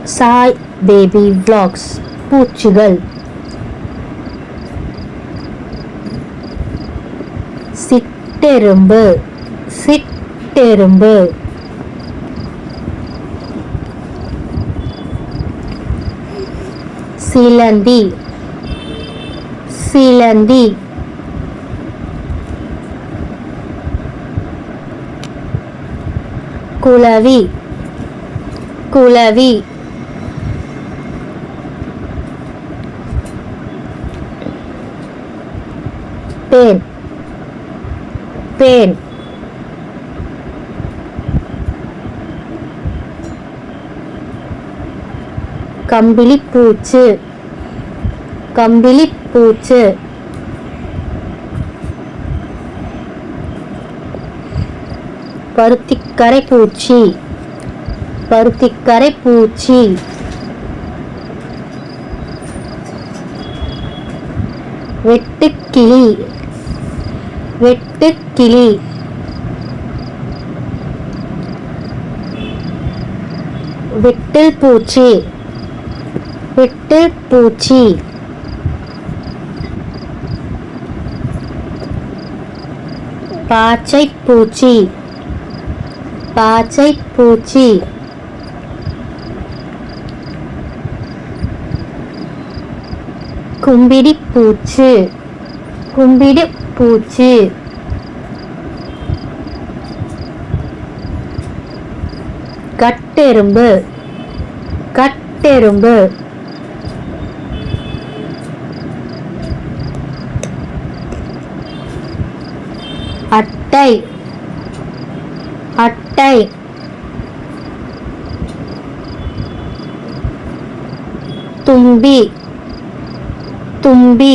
Sai baby vlogs. பூச்சிகள். சிட்டெரும்பு சிட்டெரும்பு. சிலந்தி சிலந்தி. குளவி குளவி. Pan pan. கம்பிளிப்பூச்சு கம்பிளிப்பூச்சு. பருத்திக்கரை பூச்சி பருத்திக்கரை பூச்சி. வெட்டுக்கிளி வெட்டுக்கிளி. வெட்டில் பூச்சி வெட்டில் பூச்சி. பாச்சை பூச்சி பாச்சை பூச்சி. கும்பிடி பூச்சு கும்பிடி பூச்சி. கட்டெரும்பு கட்டெரும்பு. அட்டை அட்டை. தும்பி தும்பி.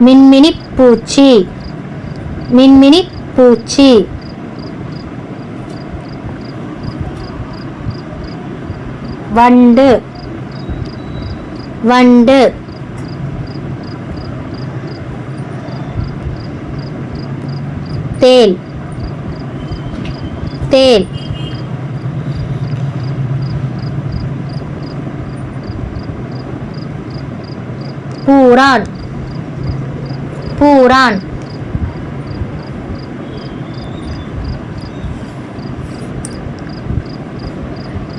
மின்மினி பூச்சி மின்மினி பூச்சி. வண்டு வண்டு. தேல் தேல். பூரான் பூரான்.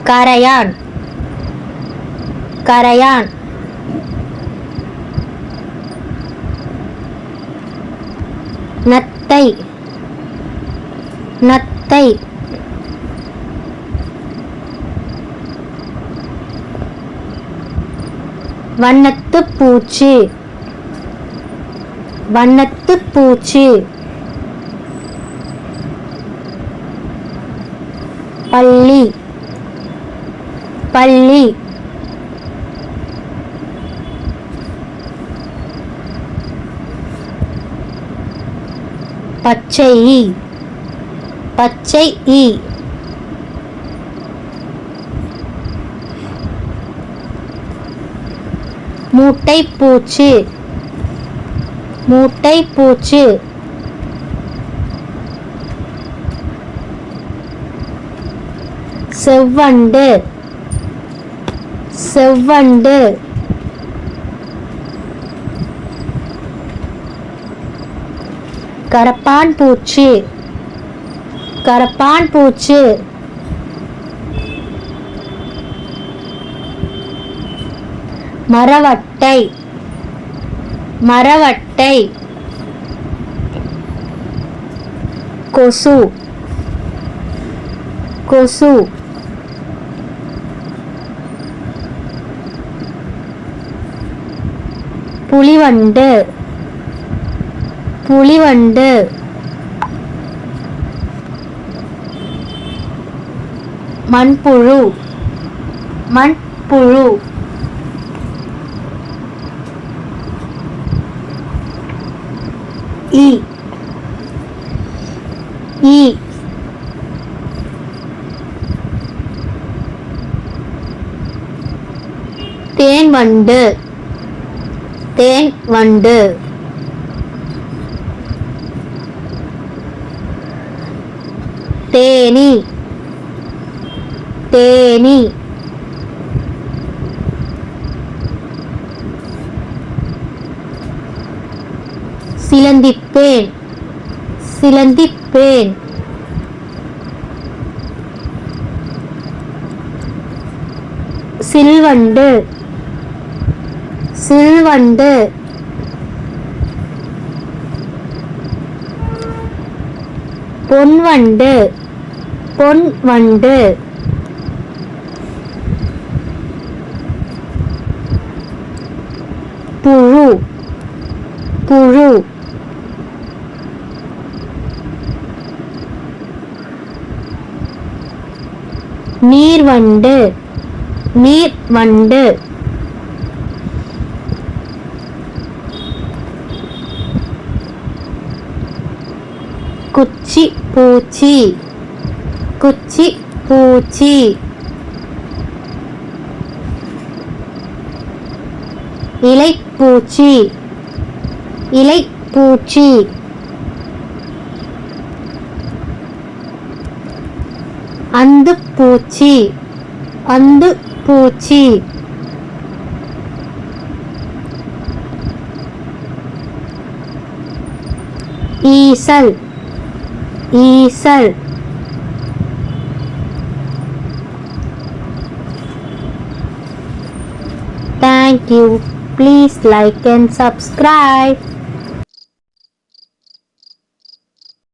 கரையான் கரையான். நத்தை நத்தை. வண்ணத்து பூச்சி வண்ணத்து பூச்சி. பல்லி பல்லி. பச்சை ஈ பச்சை ஈ. மூட்டை பூச்சி மூட்டை பூச்சி. செவ்வண்டு செவ்வண்டு. கரப்பான் பூச்சி கரப்பான் பூச்சி. மரவட்டை மரவட்டை. கொசு கொசு. புலிவண்டு புலிவண்டு. மண்புழு மண்புழு. ஈ ஈ. தேன் வண்டு தேன் வண்டு. தேனி தேனி சிலந்திப்பேன் சிலந்திப்பேன் சில்வண்டு சில்வண்டு பொன்வண்டு பொன்வண்டு புழு புழு நீர்வண்டு நீர்வண்டு குச்சி பூச்சி குச்சி பூச்சி இலைப்பூச்சி இலைப்பூச்சி அந்துப்பூச்சி அந்துப்பூச்சி ஈசல் ஈசல் Thank you. Please like and subscribe.